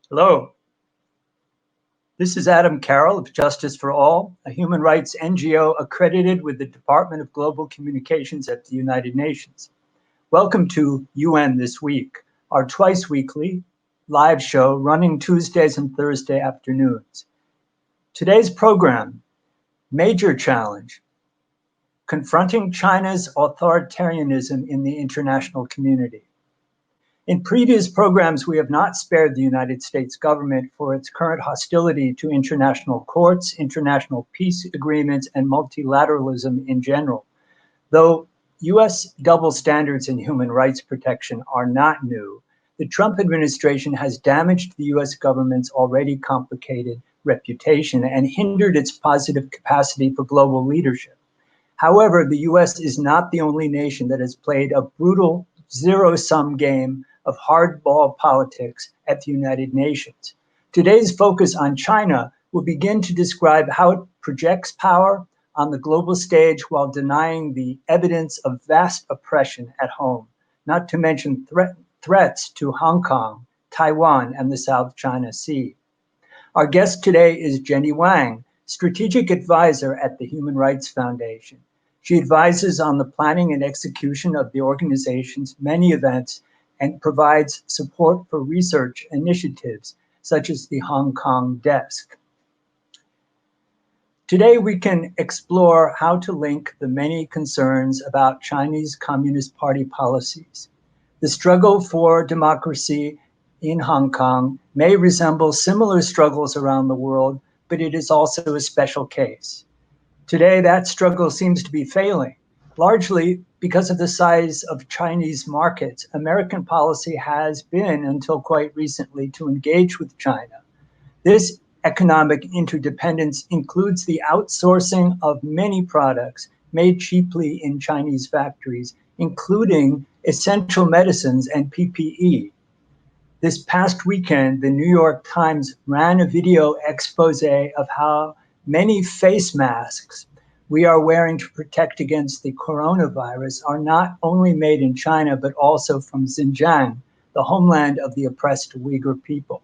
Hello, this is Adam Carroll of Justice for All, a human rights NGO accredited with the Department of Global Communications at the United Nations. Welcome to UN This Week, our twice-weekly live show running Tuesdays and Thursday afternoons. Today's program, Major Challenge, Confronting China's Authoritarianism in the International Community. In previous programs, we have not spared the United States government for its current hostility to international courts, international peace agreements, and multilateralism in general. Though U.S. double standards in human rights protection are not new, the Trump administration has damaged the U.S. government's already complicated reputation and hindered its positive capacity for global leadership. However, the U.S. is not the only nation that has played a brutal zero-sum game of hardball politics at the United Nations. Today's focus on China will begin to describe how it projects power on the global stage while denying the evidence of vast oppression at home, not to mention threats to Hong Kong, Taiwan, and the South China Sea. Our guest today is Jenny Wang, strategic advisor at the Human Rights Foundation. She advises on the planning and execution of the organization's many events and provides support for research initiatives such as the Hong Kong desk. Today, we can explore how to link the many concerns about Chinese Communist Party policies. The struggle for democracy in Hong Kong may resemble similar struggles around the world, but it is also a special case. Today, that struggle seems to be failing, largely because of the size of Chinese markets. American policy has been, until quite recently, to engage with China. This economic interdependence includes the outsourcing of many products made cheaply in Chinese factories, including essential medicines and PPE. This past weekend, the New York Times ran a video expose of how many face masks we are wearing to protect against the coronavirus are not only made in China, but also from Xinjiang, the homeland of the oppressed Uyghur people.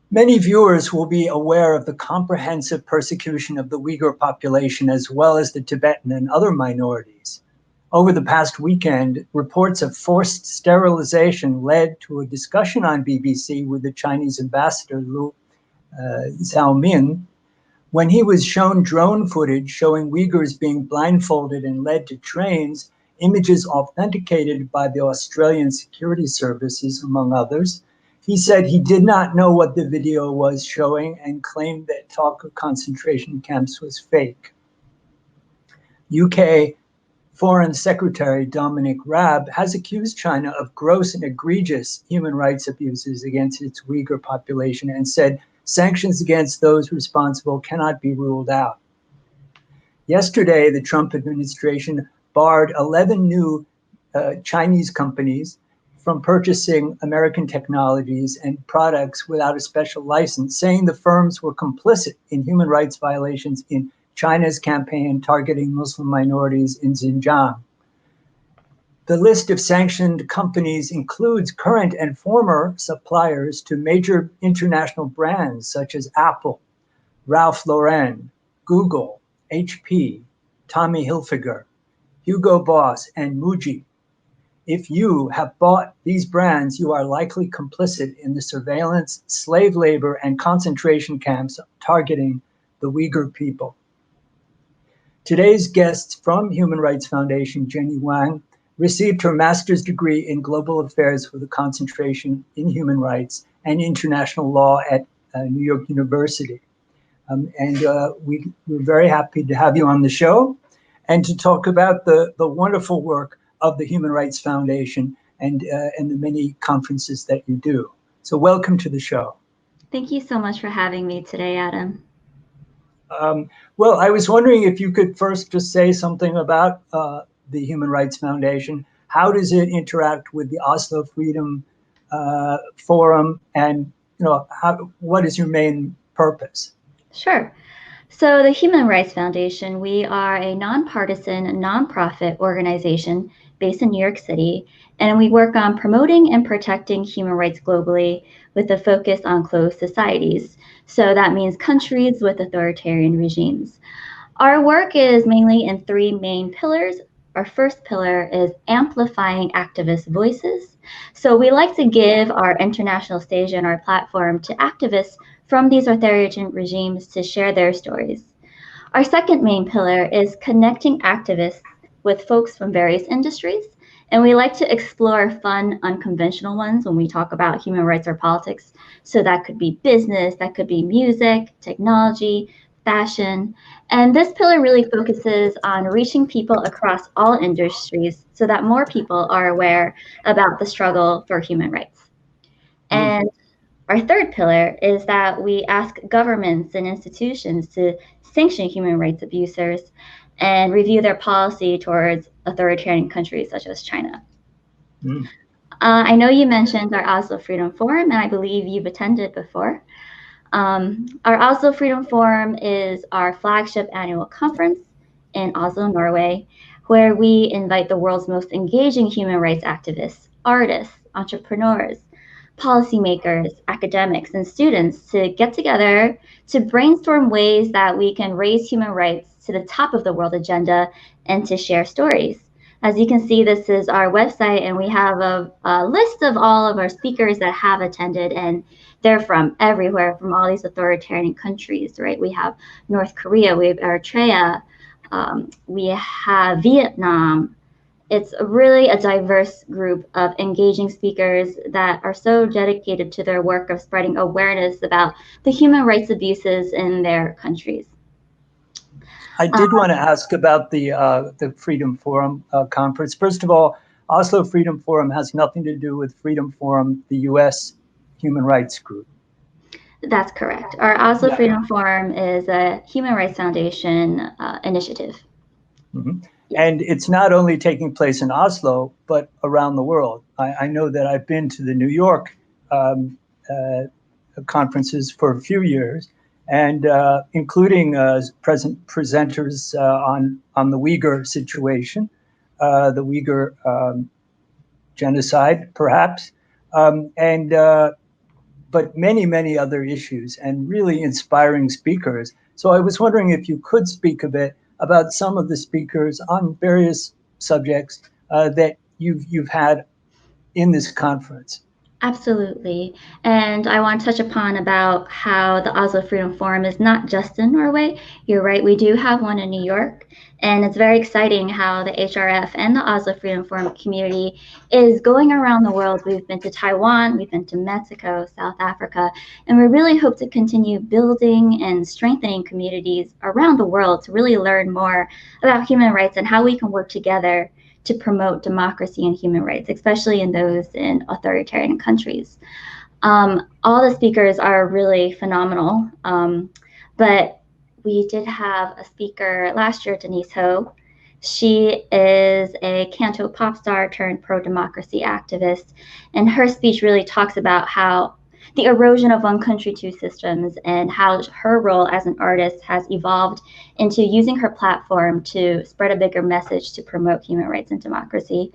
Many viewers will be aware of the comprehensive persecution of the Uyghur population, as well as the Tibetan and other minorities. Over the past weekend, reports of forced sterilization led to a discussion on BBC with the Chinese ambassador, Liu Xiaoming, when he was shown drone footage showing Uyghurs being blindfolded and led to trains, images authenticated by the Australian security services, among others. He said he did not know what the video was showing and claimed that talk of concentration camps was fake. UK Foreign Secretary Dominic Raab has accused China of gross and egregious human rights abuses against its Uyghur population and said sanctions against those responsible cannot be ruled out. Yesterday, the Trump administration barred 11 new Chinese companies from purchasing American technologies and products without a special license, saying the firms were complicit in human rights violations in China's campaign targeting Muslim minorities in Xinjiang. The list of sanctioned companies includes current and former suppliers to major international brands such as Apple, Ralph Lauren, Google, HP, Tommy Hilfiger, Hugo Boss, and Muji. If you have bought these brands, you are likely complicit in the surveillance, slave labor, and concentration camps targeting the Uyghur people. Today's guests from Human Rights Foundation, Jenny Wang, received her master's degree in global affairs with a concentration in human rights and international law at New York University. We're very happy to have you on the show and to talk about the wonderful work of the Human Rights Foundation and the many conferences that you do. So welcome to the show. Thank you so much for having me today, Adam. Well, I was wondering if you could first just say something about the Human Rights Foundation. How does it interact with the Oslo Freedom Forum, and what is your main purpose? Sure. So the Human Rights Foundation, we are a nonpartisan, nonprofit organization based in New York City, and we work on promoting and protecting human rights globally with a focus on closed societies. So that means countries with authoritarian regimes. Our work is mainly in three main pillars. Our first pillar is amplifying activist voices. So we like to give our international stage and our platform to activists from these authoritarian regimes to share their stories. Our second main pillar is connecting activists with folks from various industries. And we like to explore fun, unconventional ones when we talk about human rights or politics. So that could be business, that could be music, technology, fashion. And this pillar really focuses on reaching people across all industries so that more people are aware about the struggle for human rights. And our third pillar is that we ask governments and institutions to sanction human rights abusers and review their policy towards authoritarian countries such as China. I know you mentioned our Oslo Freedom Forum, and I believe you've attended before. Our Oslo Freedom Forum is our flagship annual conference in Oslo, Norway, where we invite the world's most engaging human rights activists, artists, entrepreneurs, policymakers, academics, and students to get together to brainstorm ways that we can raise human rights to the top of the world agenda and to share stories. As you can see, this is our website, and we have a list of all of our speakers that have attended, and they're from everywhere, from all these authoritarian countries, right? We have North Korea, we have Eritrea, we have Vietnam. It's really a diverse group of engaging speakers that are so dedicated to their work of spreading awareness about the human rights abuses in their countries. I did want to ask about the Freedom Forum conference. First of all, Oslo Freedom Forum has nothing to do with Freedom Forum, the U.S. human rights group. That's correct. Our Oslo Freedom Forum is a Human Rights Foundation initiative. And it's not only taking place in Oslo, but around the world. I know that I've been to the New York conferences for a few years, and including presenters on the Uyghur situation, the Uyghur genocide, perhaps, but many, many other issues, and really inspiring speakers. So I was wondering if you could speak a bit about some of the speakers on various subjects that you've had in this conference. Absolutely. And I want to touch upon about how the Oslo Freedom Forum is not just in Norway. You're right, we do have one in New York. And it's very exciting how the HRF and the Oslo Freedom Forum community is going around the world. We've been to Taiwan, we've been to Mexico, South Africa, and we really hope to continue building and strengthening communities around the world to really learn more about human rights and how we can work together to promote democracy and human rights, especially in those in authoritarian countries. All the speakers are really phenomenal, but we did have a speaker last year, Denise Ho. She is a canto pop star turned pro-democracy activist, and her speech really talks about how the erosion of one country, two systems, and how her role as an artist has evolved into using her platform to spread a bigger message to promote human rights and democracy.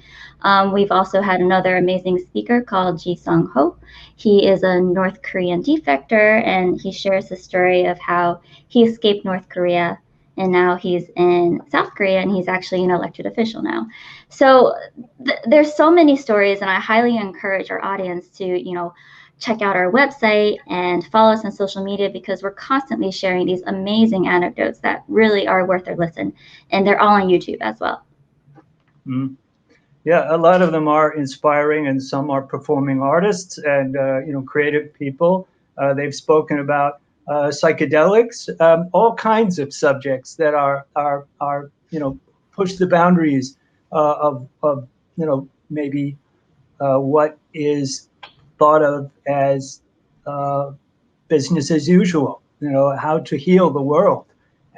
We've also had another amazing speaker called Ji Sung Ho. He is a North Korean defector, and he shares the story of how he escaped North Korea, and now he's in South Korea, and he's actually an elected official now. So there's so many stories, and I highly encourage our audience to, check out our website and follow us on social media, because we're constantly sharing these amazing anecdotes that really are worth their listen, and they're all on YouTube as well. Yeah, a lot of them are inspiring, and some are performing artists and creative people. They've spoken about psychedelics, all kinds of subjects that are push the boundaries of maybe what is thought of as business as usual, how to heal the world.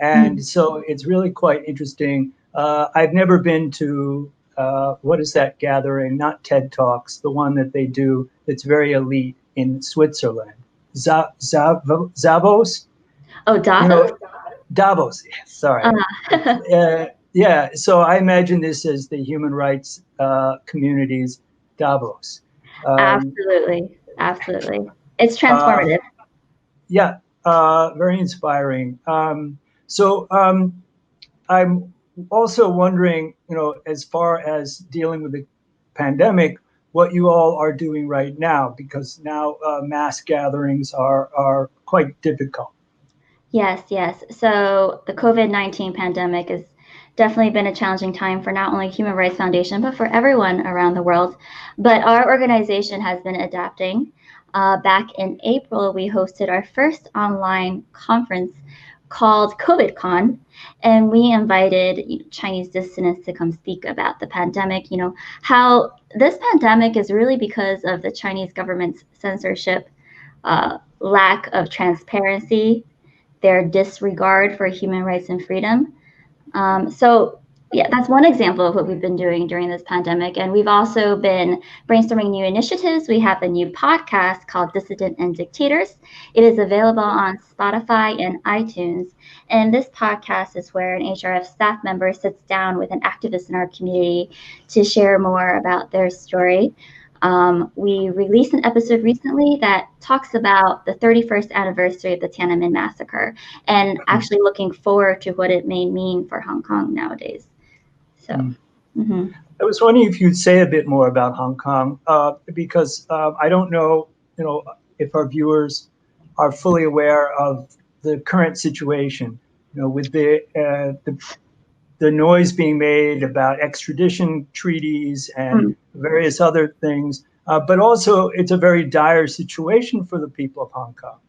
And so it's really quite interesting. I've never been to, what is that gathering? Not TED Talks, the one that they do that's very elite in Switzerland. Zavos? Oh, Davos? Davos, sorry. Yeah, so I imagine this as the human rights community's Davos. Um, Absolutely. Absolutely. It's uh, transformative. yeah, very inspiring. I'm also wondering, as far as dealing with the pandemic, what you all are doing right now, because now mass gatherings are quite difficult. Yes, yes. So the COVID-19 pandemic has definitely been a challenging time for not only Human Rights Foundation, but for everyone around the world. But our organization has been adapting. Back in April, we hosted our first online conference called COVIDCon, and we invited Chinese dissidents to come speak about the pandemic, how this pandemic is really because of the Chinese government's censorship, lack of transparency, their disregard for human rights and freedom. So yeah, that's one example of what we've been doing during this pandemic. And we've also been brainstorming new initiatives. We have a new podcast called Dissident and Dictators. It is available on Spotify and iTunes. And this podcast is where an HRF staff member sits down with an activist in our community to share more about their story. We released an episode recently that talks about the 31st anniversary of the Tiananmen massacre and actually looking forward to what it may mean for Hong Kong nowadays. So, I was wondering if you'd say a bit more about Hong Kong, because I don't know, if our viewers are fully aware of the current situation, with the noise being made about extradition treaties and various other things, but also it's a very dire situation for the people of Hong Kong.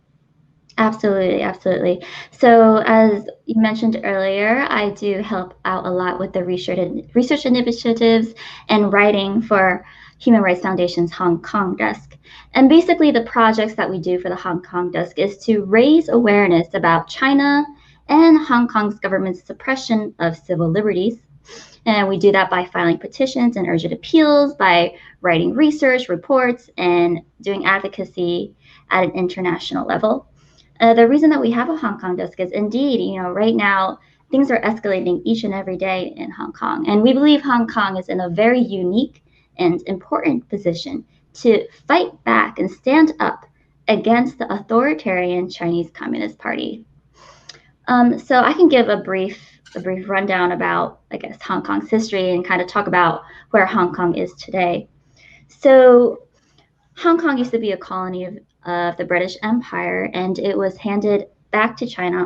Absolutely, absolutely. So, as you mentioned earlier, I do help out a lot with the research initiatives and writing for Human Rights Foundation's Hong Kong desk. And basically, the projects that we do for the Hong Kong desk is to raise awareness about China and Hong Kong's government's suppression of civil liberties. And we do that by filing petitions and urgent appeals, by writing research reports, and doing advocacy at an international level. The reason that we have a Hong Kong desk is indeed, right now things are escalating each and every day in Hong Kong. And we believe Hong Kong is in a very unique and important position to fight back and stand up against the authoritarian Chinese Communist Party. So I can give a brief rundown about, I guess, Hong Kong's history and kind of talk about where Hong Kong is today. So Hong Kong used to be a colony of the British Empire, and it was handed back to China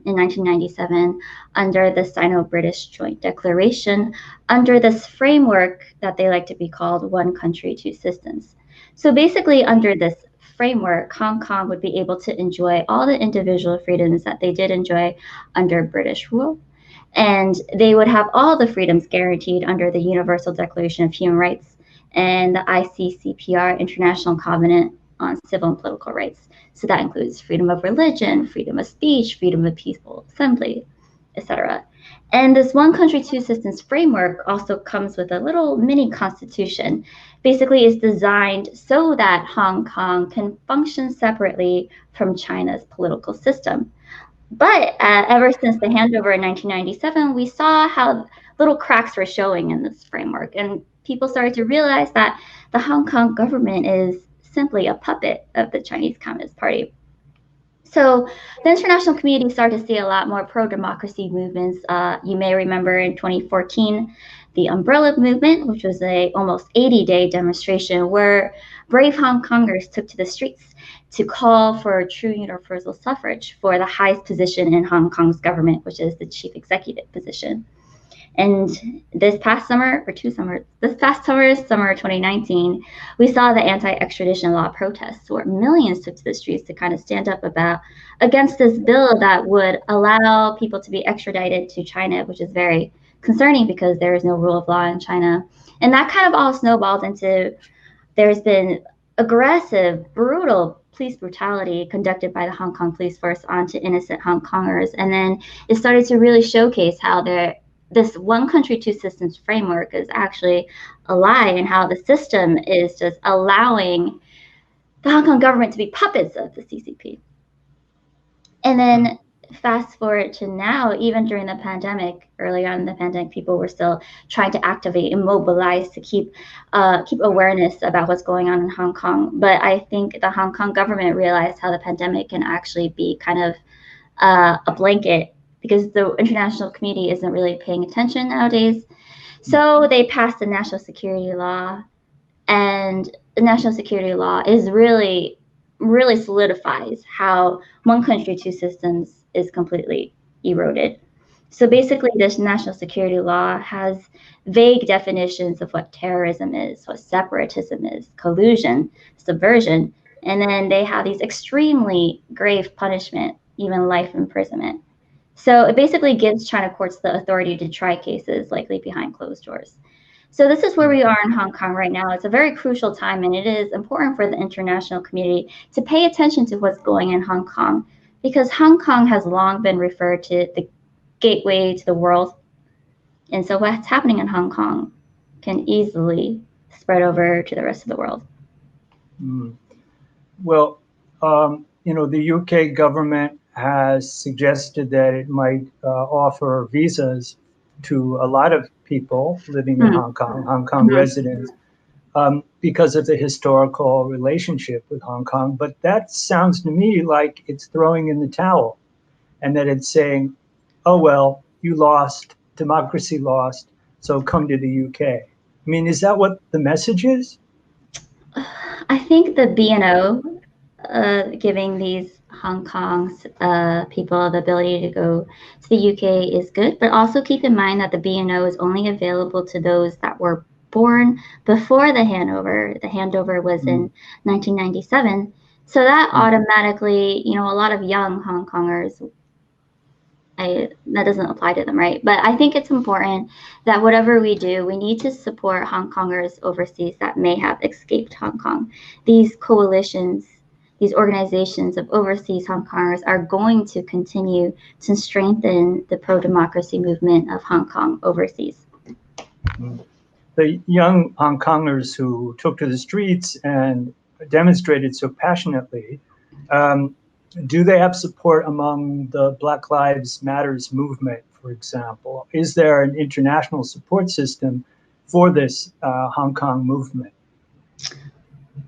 in 1997 under the Sino-British Joint Declaration, under this framework that they like to be called One Country, Two Systems. So basically, under this framework, Hong Kong would be able to enjoy all the individual freedoms that they did enjoy under British rule. And they would have all the freedoms guaranteed under the Universal Declaration of Human Rights and the ICCPR International Covenant on Civil and Political Rights. So that includes freedom of religion, freedom of speech, freedom of peaceful assembly, etc. And this One Country, Two Systems framework also comes with a little mini constitution. Basically, it's designed so that Hong Kong can function separately from China's political system. But ever since the handover in 1997, we saw how little cracks were showing in this framework. And people started to realize that the Hong Kong government is simply a puppet of the Chinese Communist Party. So the international community started to see a lot more pro-democracy movements. You may remember in 2014, the Umbrella Movement, which was a almost 80-day demonstration where brave Hong Kongers took to the streets to call for true universal suffrage for the highest position in Hong Kong's government, which is the chief executive position. And this past summer, summer 2019, we saw the anti-extradition law protests where millions took to the streets to kind of stand up against this bill that would allow people to be extradited to China, which is very concerning because there is no rule of law in China. And that kind of all snowballed into there's been aggressive, brutal police brutality conducted by the Hong Kong police force onto innocent Hong Kongers. And then it started to really showcase how this One Country, Two Systems framework is actually a lie, and how the system is just allowing the Hong Kong government to be puppets of the CCP. And then fast forward to now, even during the pandemic, early on in the pandemic, people were still trying to activate and mobilize to keep awareness about what's going on in Hong Kong. But I think the Hong Kong government realized how the pandemic can actually be kind of a blanket, because the international community isn't really paying attention nowadays. So they passed the national security law, and the national security law is really solidifies how one country, two systems is completely eroded. So basically, this national security law has vague definitions of what terrorism is, what separatism is, collusion, subversion, and then they have these extremely grave punishment, even life imprisonment. So it basically gives China courts the authority to try cases likely behind closed doors. So this is where we are in Hong Kong right now. It's a very crucial time, and it is important for the international community to pay attention to what's going on in Hong Kong, because Hong Kong has long been referred to the gateway to the world. And so what's happening in Hong Kong can easily spread over to the rest of the world. Well, the UK government has suggested that it might offer visas to a lot of people living in Hong Kong residents, because of the historical relationship with Hong Kong. But that sounds to me like it's throwing in the towel, and that it's saying, oh, well, you lost, democracy lost, so come to the UK. I mean, is that what the message is? I think the BNO giving these Hong Kong's people the ability to go to the UK is good, but also keep in mind that the BNO is only available to those that were born before the handover. The handover was in 1997. So that automatically, a lot of young Hong Kongers, that doesn't apply to them, right? But I think it's important that whatever we do, we need to support Hong Kongers overseas that may have escaped Hong Kong. These coalitions, these organizations of overseas Hong Kongers are going to continue to strengthen the pro-democracy movement of Hong Kong overseas. The young Hong Kongers who took to the streets and demonstrated so passionately, do they have support among the Black Lives Matters movement, for example? Is there an international support system for this Hong Kong movement?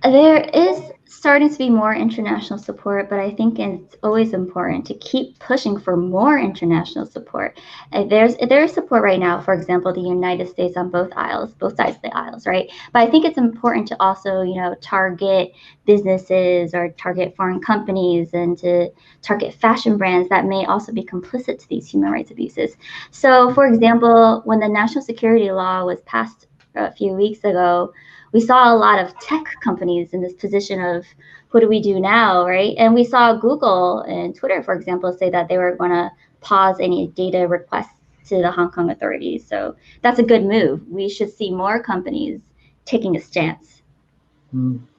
There is starting to be more international support, but I think it's always important to keep pushing for more international support. There's support right now, for example, the United States on both sides of the aisles, right? But I think it's important to also, target businesses or target foreign companies and to target fashion brands that may also be complicit to these human rights abuses. So, for example, when the national security law was passed a few weeks ago, we saw a lot of tech companies in this position of, what do we do now, right? And we saw Google and Twitter, for example, say that they were going to pause any data requests to the Hong Kong authorities. So that's a good move. We should see more companies taking a stance.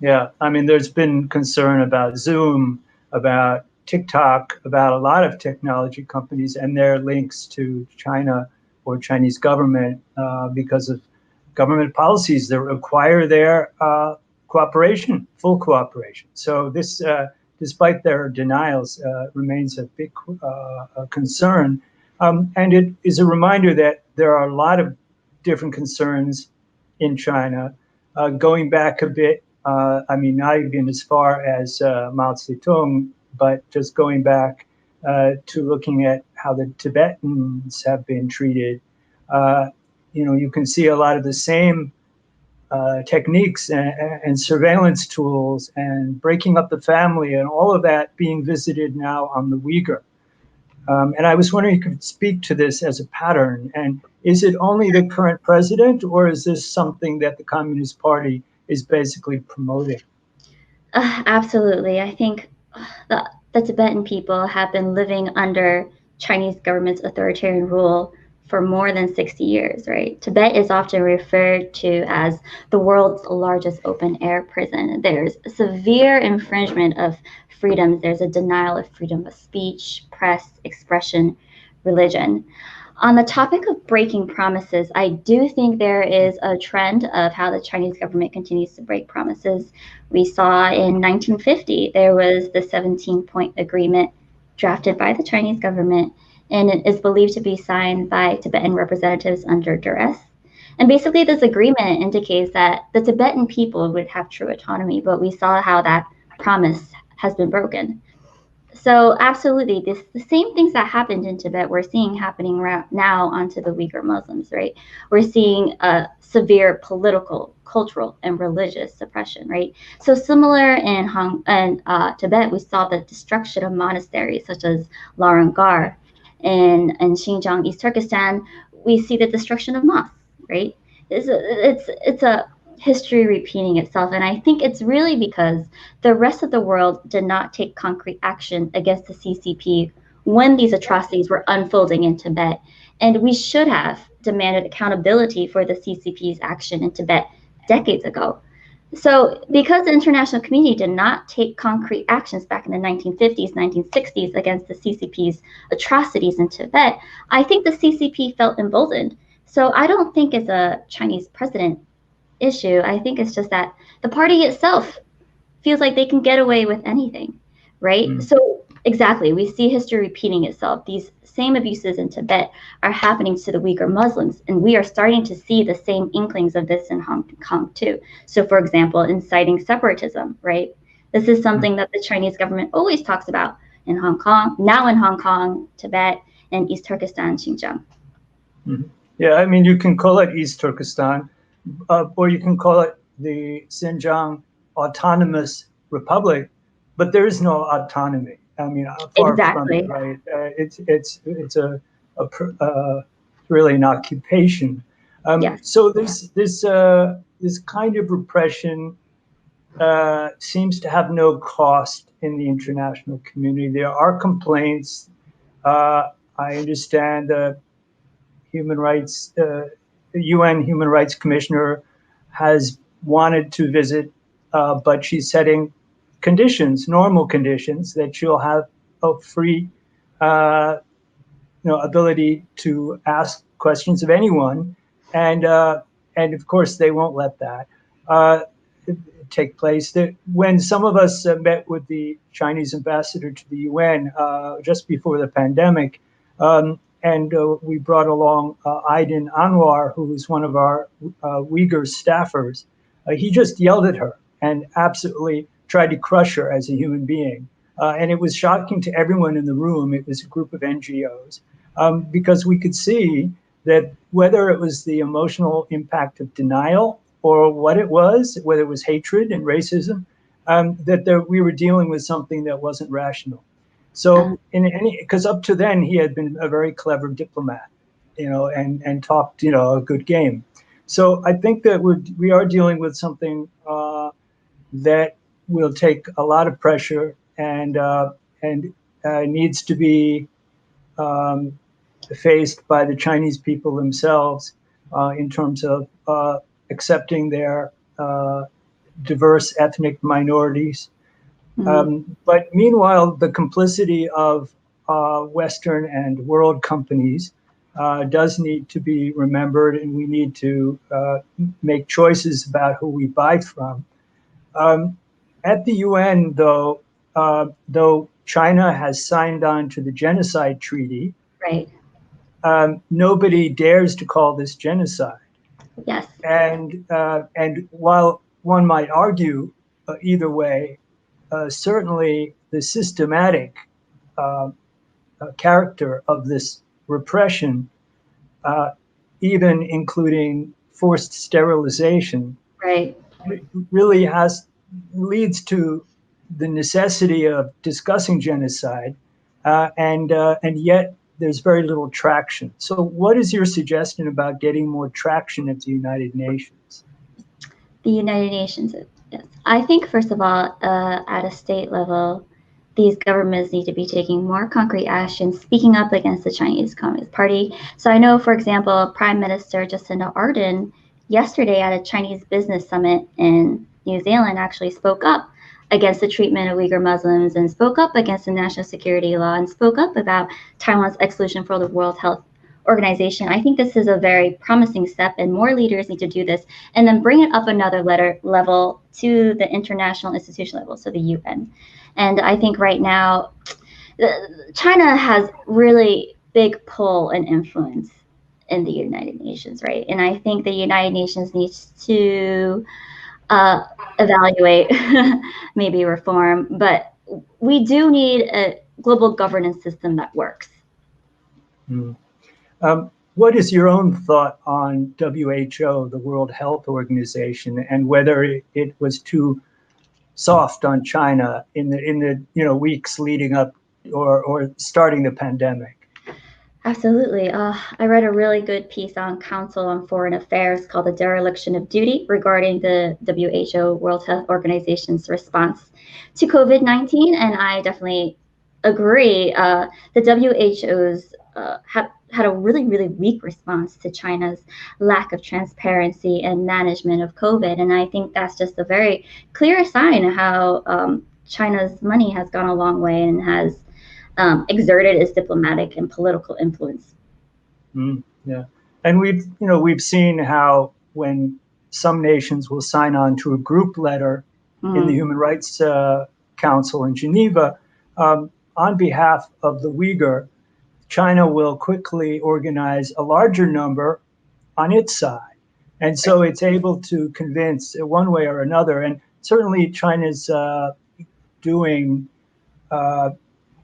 Yeah, I mean, there's been concern about Zoom, about TikTok, about a lot of technology companies and their links to China or Chinese government because of government policies that require their cooperation, full cooperation. So this, despite their denials, remains a big concern. And it is a reminder that there are a lot of different concerns in China, going back a bit. Not even as far as Mao Zedong, but just going back to looking at how the Tibetans have been treated. You can see a lot of the same techniques and surveillance tools and breaking up the family and all of that being visited now on the Uyghur. And I was wondering if you could speak to this as a pattern. And is it only the current president, or is this something that the Communist Party is basically promoting? Absolutely. I think the Tibetan people have been living under Chinese government's authoritarian rule for more than 60 years, right? Tibet is often referred to as the world's largest open air prison. There's severe infringement of freedoms. There's a denial of freedom of speech, press, expression, religion. On the topic of breaking promises, I do think there is a trend of how the Chinese government continues to break promises. We saw in 1950, there was the 17-point agreement drafted by the Chinese government, and it is believed to be signed by Tibetan representatives under duress. And basically, this agreement indicates that the Tibetan people would have true autonomy, but we saw how that promise has been broken. So absolutely, the same things that happened in Tibet, we're seeing happening now onto the Uyghur Muslims, right? We're seeing a severe political, cultural, and religious suppression, right? So similar in Tibet, we saw the destruction of monasteries such as Larangar. In Xinjiang, East Turkestan, we see the destruction of mosques, right? It's a history repeating itself, and I think it's really because the rest of the world did not take concrete action against the CCP when these atrocities were unfolding in Tibet. And we should have demanded accountability for the CCP's action in Tibet decades ago. So because the international community did not take concrete actions back in the 1950s, 1960s against the CCP's atrocities in Tibet, I think the CCP felt emboldened. So I don't think it's a Chinese president issue. I think it's just that the party itself feels like they can get away with anything, right? So exactly, we see history repeating itself. These same abuses in Tibet are happening to the Uyghur Muslims, and we are starting to see the same inklings of this in Hong Kong too. So for example, inciting separatism, right? This is something that the Chinese government always talks about in Hong Kong, now in Hong Kong, Tibet, and East Turkestan, Xinjiang. Yeah, I mean, you can call it East Turkestan, or you can call it the Xinjiang Autonomous Republic, but there is no autonomy. I mean, far from it, right? It's really an occupation. So this kind of repression seems to have no cost in the international community. There are complaints. I understand the human rights, the UN Human Rights Commissioner has wanted to visit, but she's setting conditions, normal conditions, that she'll have a free, ability to ask questions of anyone, and of course they won't let that take place. That when some of us met with the Chinese ambassador to the UN just before the pandemic. And we brought along Aydin Anwar, who was one of our Uyghur staffers. He just yelled at her and absolutely tried to crush her as a human being. And it was shocking to everyone in the room. It was a group of NGOs, because we could see that whether it was the emotional impact of denial or what it was, whether it was hatred and racism, that we were dealing with something that wasn't rational. So because up to then he had been a very clever diplomat, and talked, a good game. So I think that we are dealing with something that will take a lot of pressure and needs to be faced by the Chinese people themselves in terms of accepting their diverse ethnic minorities. But meanwhile, the complicity of Western and world companies does need to be remembered, and we need to make choices about who we buy from. At the UN, though China has signed on to the genocide treaty, right? Nobody dares to call this genocide. Yes. And while one might argue either way, certainly the systematic character of this repression, even including forced sterilization, right, really leads to the necessity of discussing genocide, and yet there's very little traction. So what is your suggestion about getting more traction at the United Nations? The United Nations, yes. I think, first of all, at a state level, these governments need to be taking more concrete action, speaking up against the Chinese Communist Party. So I know, for example, Prime Minister Jacinda Ardern yesterday at a Chinese business summit in New Zealand actually spoke up against the treatment of Uyghur Muslims and spoke up against the national security law and spoke up about Taiwan's exclusion from the World Health Organization. I think this is a very promising step, and more leaders need to do this and then bring it up another level to the international institution level, so the UN. And I think right now China has really big pull and influence in the United Nations, right? And I think the United Nations needs to evaluate, maybe reform, but we do need a global governance system that works. Mm. What is your own thought on WHO, the World Health Organization, and whether it was too soft on China in the weeks leading up or starting the pandemic? Absolutely. I read a really good piece on Council on Foreign Affairs called The Dereliction of Duty regarding the WHO, World Health Organization's response to COVID-19. And I definitely agree. The WHO's had a really, really weak response to China's lack of transparency and management of COVID. And I think that's just a very clear sign of how China's money has gone a long way and has exerted its diplomatic and political influence. Yeah, and we've seen how when some nations will sign on to a group letter in the Human Rights Council in Geneva on behalf of the Uyghur, China will quickly organize a larger number on its side, and so it's able to convince one way or another. And certainly, China's doing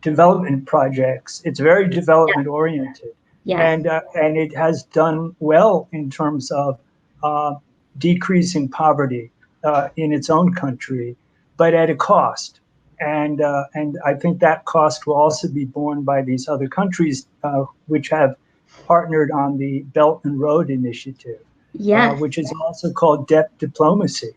development projects. It's very development oriented, Yes. and it has done well in terms of decreasing poverty in its own country, but at a cost. And I think that cost will also be borne by these other countries which have partnered on the Belt and Road Initiative, Yes. which is also called debt diplomacy.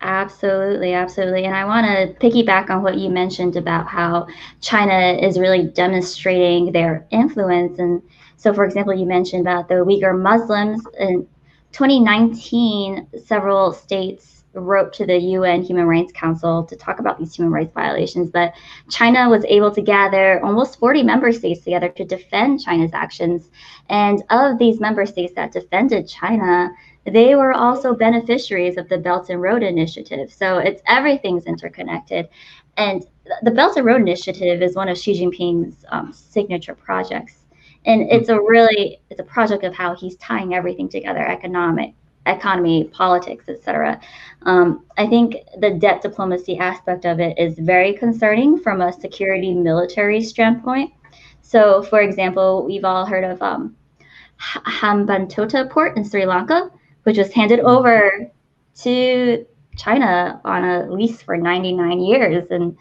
Absolutely, absolutely. And I want to piggyback on what you mentioned about how China is really demonstrating their influence. And so, for example, you mentioned about the Uyghur Muslims. In 2019, several states wrote to the UN Human Rights Council to talk about these human rights violations, but China was able to gather almost 40 member states together to defend China's actions. And of these member states that defended China, they were also beneficiaries of the Belt and Road Initiative. So everything's interconnected. And the Belt and Road Initiative is one of Xi Jinping's signature projects. And it's a project of how he's tying everything together, economy, politics, etc. I think the debt diplomacy aspect of it is very concerning from a security military standpoint. So, for example, we've all heard of Hambantota port in Sri Lanka, which was handed over to China on a lease for 99 years. And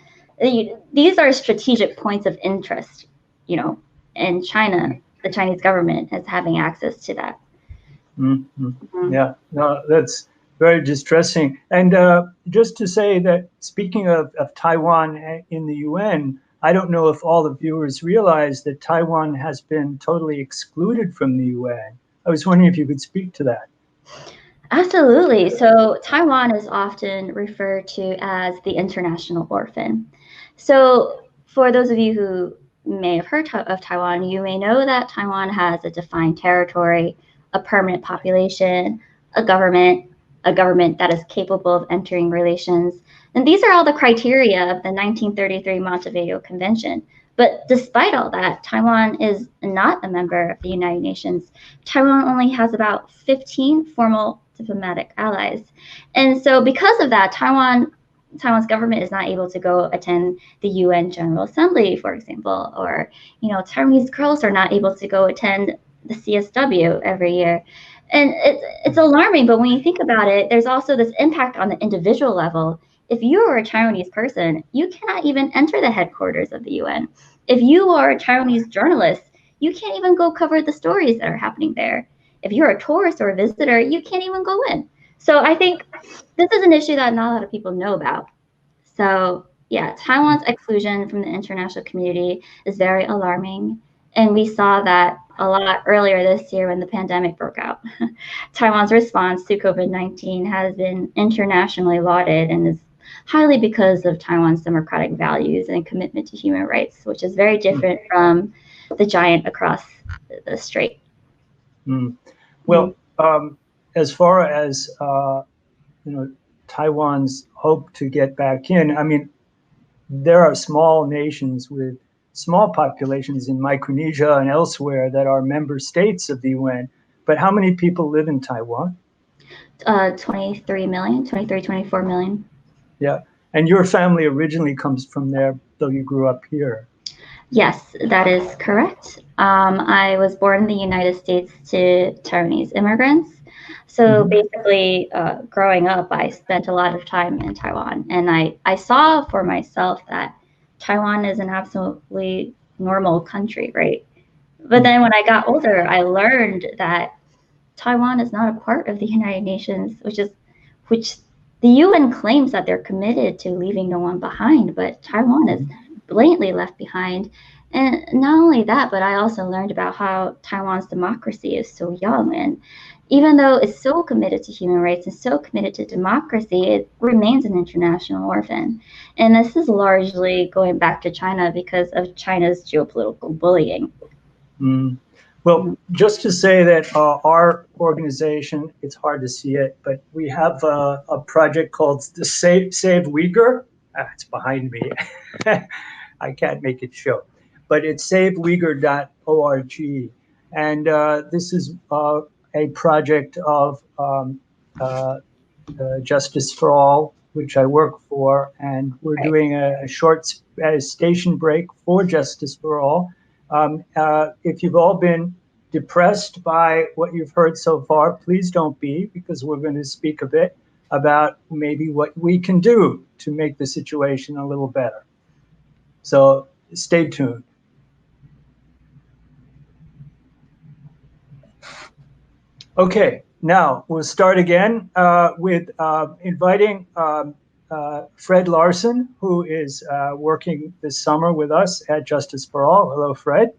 these are strategic points of interest, and China, the Chinese government is having access to that. Yeah, no, that's very distressing. And just to say that, speaking of Taiwan in the UN, I don't know if all the viewers realize that Taiwan has been totally excluded from the UN. I was wondering if you could speak to that. Absolutely. So Taiwan is often referred to as the international orphan. So for those of you who may have heard of Taiwan, you may know that Taiwan has a defined territory, a permanent population, a government that is capable of entering relations. And these are all the criteria of the 1933 Montevideo Convention. But despite all that, Taiwan is not a member of the United Nations. Taiwan only has about 15 formal diplomatic allies. And so because of that, Taiwan's government is not able to go attend the UN General Assembly, for example, or, Taiwanese girls are not able to go attend the CSW every year. And it's alarming, but when you think about it, there's also this impact on the individual level. If you are a Taiwanese person, you cannot even enter the headquarters of the UN. If you are a Taiwanese journalist, you can't even go cover the stories that are happening there. If you're a tourist or a visitor, you can't even go in. So I think this is an issue that not a lot of people know about. So yeah, Taiwan's exclusion from the international community is very alarming. And we saw that a lot earlier this year when the pandemic broke out. Taiwan's response to COVID-19 has been internationally lauded and is highly because of Taiwan's democratic values and commitment to human rights, which is very different from the giant across the strait. Well, as far as Taiwan's hope to get back in, I mean, there are small nations with small populations in Micronesia and elsewhere that are member states of the UN. But how many people live in Taiwan? 23 million, 23, 24 million. Yeah. And your family originally comes from there, though you grew up here. Yes, that is correct. I was born in the United States to Taiwanese immigrants. So basically, growing up, I spent a lot of time in Taiwan. And I saw for myself that Taiwan is an absolutely normal country, right? But then when I got older, I learned that Taiwan is not a part of the United Nations, which the UN claims that they're committed to leaving no one behind, but Taiwan is blatantly left behind. And not only that, but I also learned about how Taiwan's democracy is so young. And even though it's so committed to human rights and so committed to democracy, it remains an international orphan. And this is largely going back to China because of China's geopolitical bullying. Well, just to say that our organization, it's hard to see it, but we have a project called the Save Uyghur. It's behind me. I can't make it show. But it's saveuyghur.org. And this is a project of Justice for All, which I work for. And we're doing a short station break for Justice for All. If you've all been depressed by what you've heard so far, please don't be, because we're going to speak a bit about maybe what we can do to make the situation a little better. So stay tuned. Okay, now we'll start again with inviting Fred Larson, who is working this summer with us at Justice for All. Hello, Fred.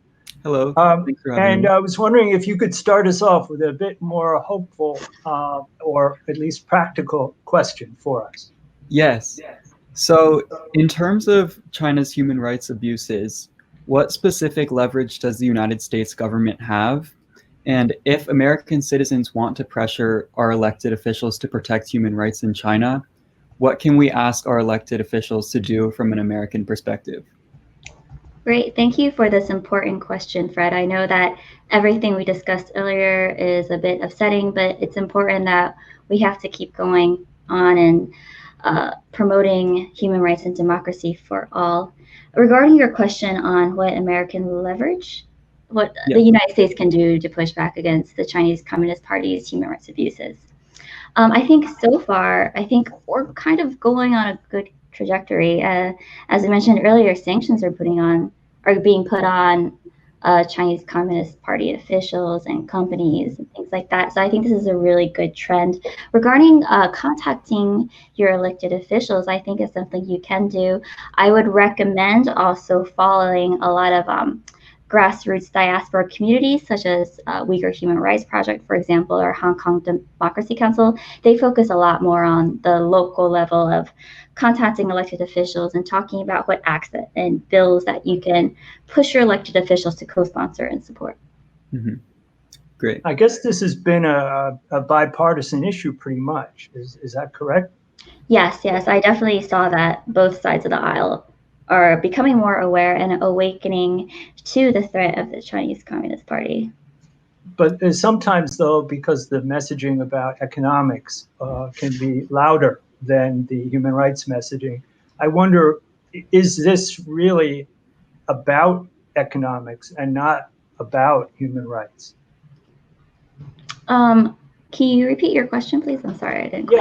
Hello. Thanks for having me. I was wondering if you could start us off with a bit more hopeful or at least practical question for us. Yes. So in terms of China's human rights abuses, what specific leverage does the United States government have? And if American citizens want to pressure our elected officials to protect human rights in China, what can we ask our elected officials to do from an American perspective? Great. Thank you for this important question, Fred. I know that everything we discussed earlier is a bit upsetting, but it's important that we have to keep going on and promoting human rights and democracy for all. Regarding your question on what American leverage, what the United States can do to push back against the Chinese Communist Party's human rights abuses. I think so far, we're kind of going on a good trajectory. As I mentioned earlier, sanctions are being put on Chinese Communist Party officials and companies and things like that. So I think this is a really good trend. Regarding contacting your elected officials, I think it's something you can do. I would recommend also following a lot of grassroots diaspora communities, such as Uyghur Human Rights Project, for example, or Hong Kong Democracy Council. They focus a lot more on the local level of contacting elected officials and talking about what acts and bills that you can push your elected officials to co-sponsor and support. Great. I guess this has been a bipartisan issue pretty much. Is that correct? Yes, I definitely saw that both sides of the aisle are becoming more aware and awakening to the threat of the Chinese Communist Party. But sometimes, though, because the messaging about economics can be louder than the human rights messaging, I wonder, is this really about economics and not about human rights? Can you repeat your question, please? I'm sorry, I didn't.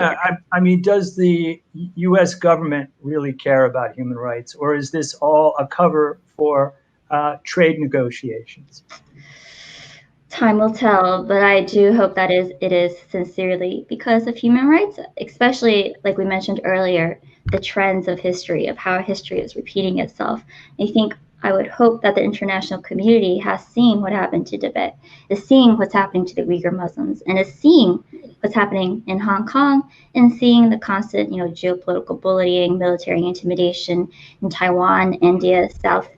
I mean, does the U.S. government really care about human rights, or is this all a cover for trade negotiations? Time will tell, but I do hope that it is sincerely because of human rights, especially like we mentioned earlier, the trends of history, of how history is repeating itself. I would hope that the international community has seen what happened to Tibet, is seeing what's happening to the Uyghur Muslims, and is seeing what's happening in Hong Kong, and seeing the constant, geopolitical bullying, military intimidation in Taiwan, India, South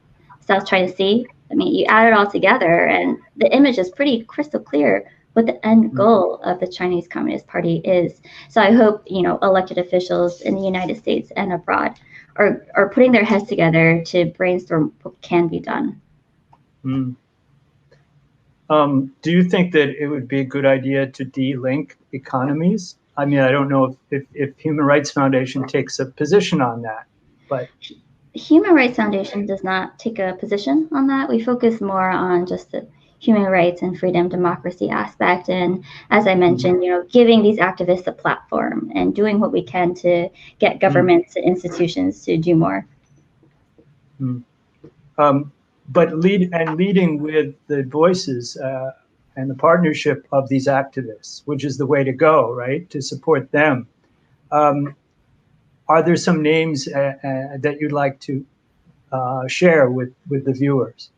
China Sea. I mean, you add it all together, and the image is pretty crystal clear what the end goal of the Chinese Communist Party is. So I hope, elected officials in the United States and abroad are putting their heads together to brainstorm what can be done. Mm. Do you think that it would be a good idea to de-link economies? I mean, I don't know if Human Rights Foundation takes a position on that, but Human Rights Foundation does not take a position on that. We focus more on just the human rights and freedom democracy aspect, and as I mentioned, giving these activists a platform and doing what we can to get governments and institutions to do more. But leading with the voices and the partnership of these activists, which is the way to go, right? To support them. Are there some names that you'd like to share with the viewers?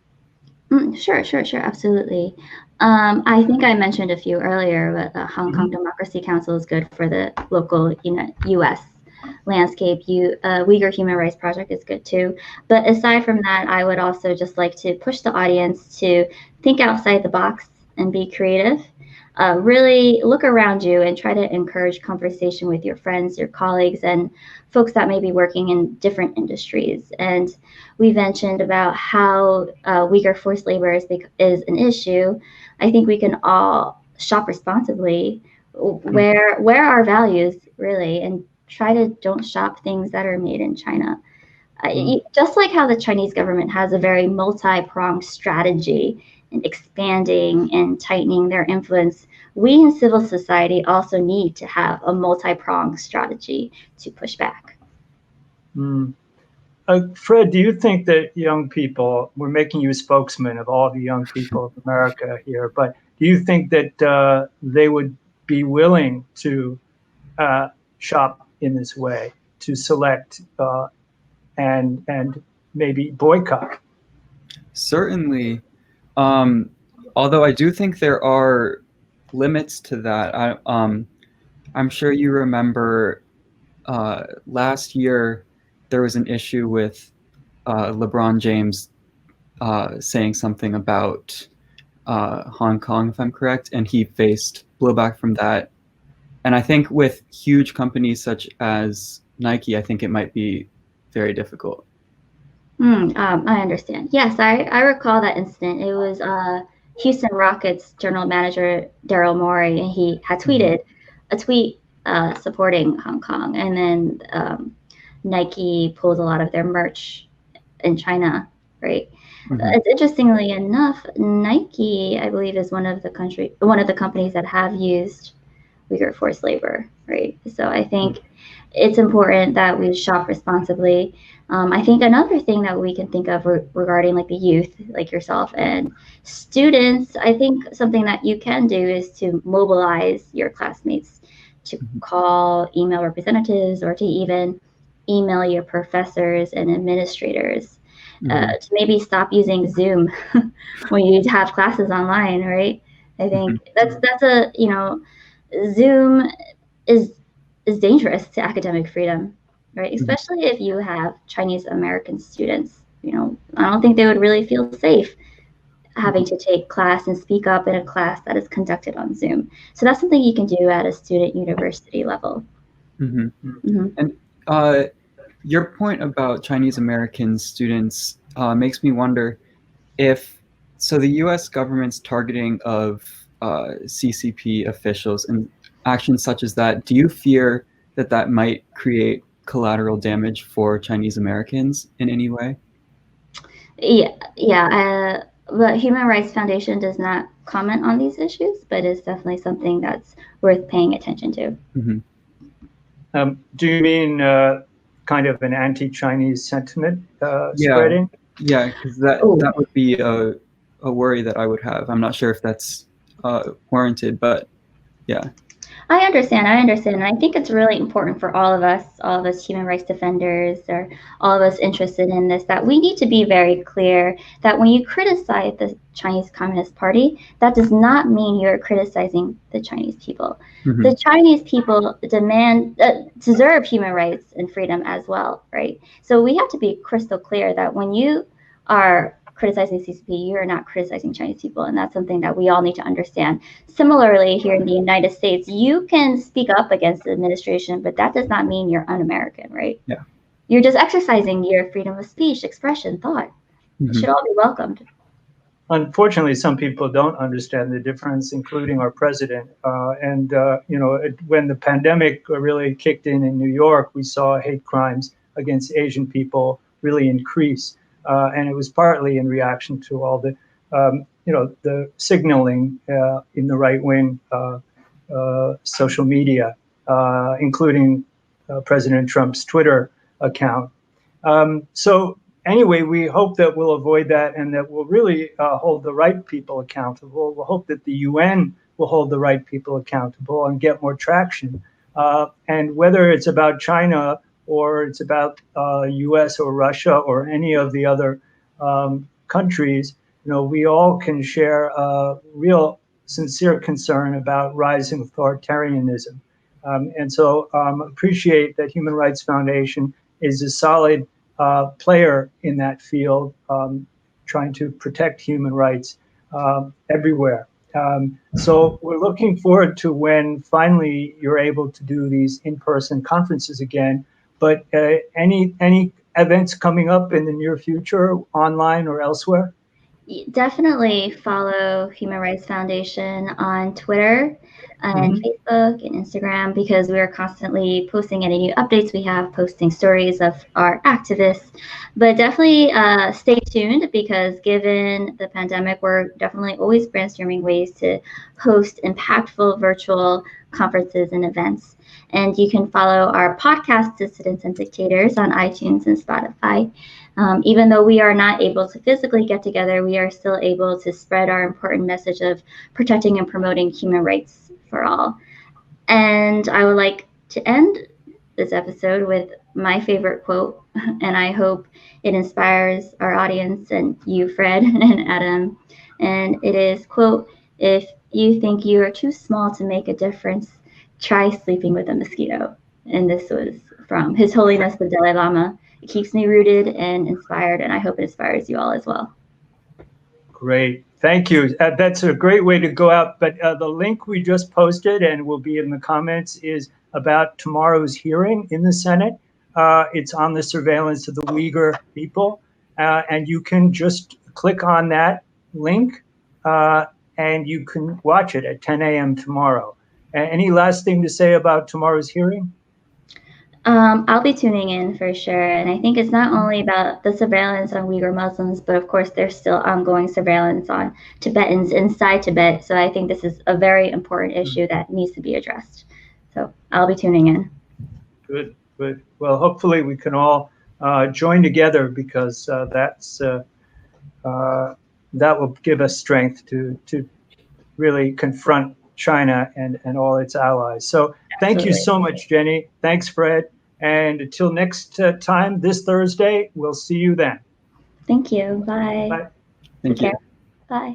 Sure, absolutely. I think I mentioned a few earlier, but the Hong Kong Democracy Council is good for the local U.S. landscape. Uyghur Human Rights Project is good too. But aside from that, I would also just like to push the audience to think outside the box and be creative. Really look around you and try to encourage conversation with your friends, your colleagues, and folks that may be working in different industries. And we mentioned about how Uyghur forced labor is an issue. I think we can all shop responsibly, where our values really, and try to don't shop things that are made in China. Just like how the Chinese government has a very multi-pronged strategy in expanding and tightening their influence, we in civil society also need to have a multi-pronged strategy to push back. Fred, do you think that young people, we're making you a spokesman of all the young people of America here, but do you think that they would be willing to shop in this way, to select and maybe boycott? Certainly. Although I do think there are limits to that. I'm sure you remember last year there was an issue with LeBron James saying something about Hong Kong, if I'm correct, and he faced blowback from that. And I think with huge companies such as Nike, I think it might be very difficult. I understand. Yes, I recall that incident. It was Houston Rockets general manager Daryl Morey, and he had tweeted a tweet supporting Hong Kong, and then Nike pulled a lot of their merch in China, right? It's interestingly enough, Nike, I believe, is one of the companies that have used Uyghur forced labor, right? So I think it's important that we shop responsibly. I think another thing that we can think of regarding like the youth, like yourself and students, I think something that you can do is to mobilize your classmates to call, email representatives, or to even email your professors and administrators to maybe stop using Zoom when you have classes online, right? I think that's a, Zoom is dangerous to academic freedom, right? Especially if you have Chinese American students. I don't think they would really feel safe having to take class and speak up in a class that is conducted on Zoom. So that's something you can do at a student university level. And your point about Chinese American students makes me wonder if the U.S. government's targeting of CCP officials and actions such as that, do you fear that might create collateral damage for Chinese Americans in any way? Yeah. The Human Rights Foundation does not comment on these issues, but it's definitely something that's worth paying attention to. Do you mean kind of an anti-Chinese sentiment spreading? Yeah, because that would be a worry that I would have. I'm not sure if that's warranted, but yeah. I understand. And I think it's really important for all of us human rights defenders, or all of us interested in this, that we need to be very clear that when you criticize the Chinese Communist Party, that does not mean you're criticizing the Chinese people. The Chinese people deserve human rights and freedom as well, right? So we have to be crystal clear that when you are criticizing CCP, you're not criticizing Chinese people, and that's something that we all need to understand. Similarly, here in the United States, you can speak up against the administration, but that does not mean you're un-American, right? Yeah. you're just exercising your freedom of speech, expression, thought. It should all be welcomed. Unfortunately, some people don't understand the difference, including our president. When the pandemic really kicked in New York, we saw hate crimes against Asian people really increase. And it was partly in reaction to all the, the signaling in the right-wing social media, including President Trump's Twitter account. So anyway, we hope that we'll avoid that and that we'll really hold the right people accountable. We'll hope that the UN will hold the right people accountable and get more traction. And whether it's about China or it's about US or Russia or any of the other countries, we all can share a real sincere concern about rising authoritarianism. And so appreciate that Human Rights Foundation is a solid player in that field, trying to protect human rights everywhere. So we're looking forward to when finally you're able to do these in-person conferences again. But any events coming up in the near future, online or elsewhere? Definitely follow Human Rights Foundation on Twitter and Facebook and Instagram, because we are constantly posting any new updates we have, posting stories of our activists. But definitely stay tuned, because given the pandemic, we're definitely always brainstorming ways to host impactful virtual conferences and events. And you can follow our podcast, Dissidents and Dictators, on iTunes and Spotify. Even though we are not able to physically get together, we are still able to spread our important message of protecting and promoting human rights for all. And I would like to end this episode with my favorite quote, and I hope it inspires our audience and you, Fred and Adam. And it is, quote, "If you think you are too small to make a difference, try sleeping with a mosquito." And this was from His Holiness the Dalai Lama. It keeps me rooted and inspired, and I hope it inspires you all as well. Great. Thank you. That's a great way to go out. But the link we just posted and will be in the comments is about tomorrow's hearing in the Senate. It's on the surveillance of the Uyghur people. And you can just click on that link and you can watch it at 10 a.m. tomorrow. Any last thing to say about tomorrow's hearing? I'll be tuning in for sure. And I think it's not only about the surveillance on Uyghur Muslims, but of course there's still ongoing surveillance on Tibetans inside Tibet. So I think this is a very important issue that needs to be addressed. So I'll be tuning in. Good, good. Well, hopefully we can all join together, because that will give us strength to really confront China and all its allies. So thank you so much, Jenny. Thanks, Fred. And until next time, this Thursday, we'll see you then. Thank you. Bye. Bye. Thank you. Bye.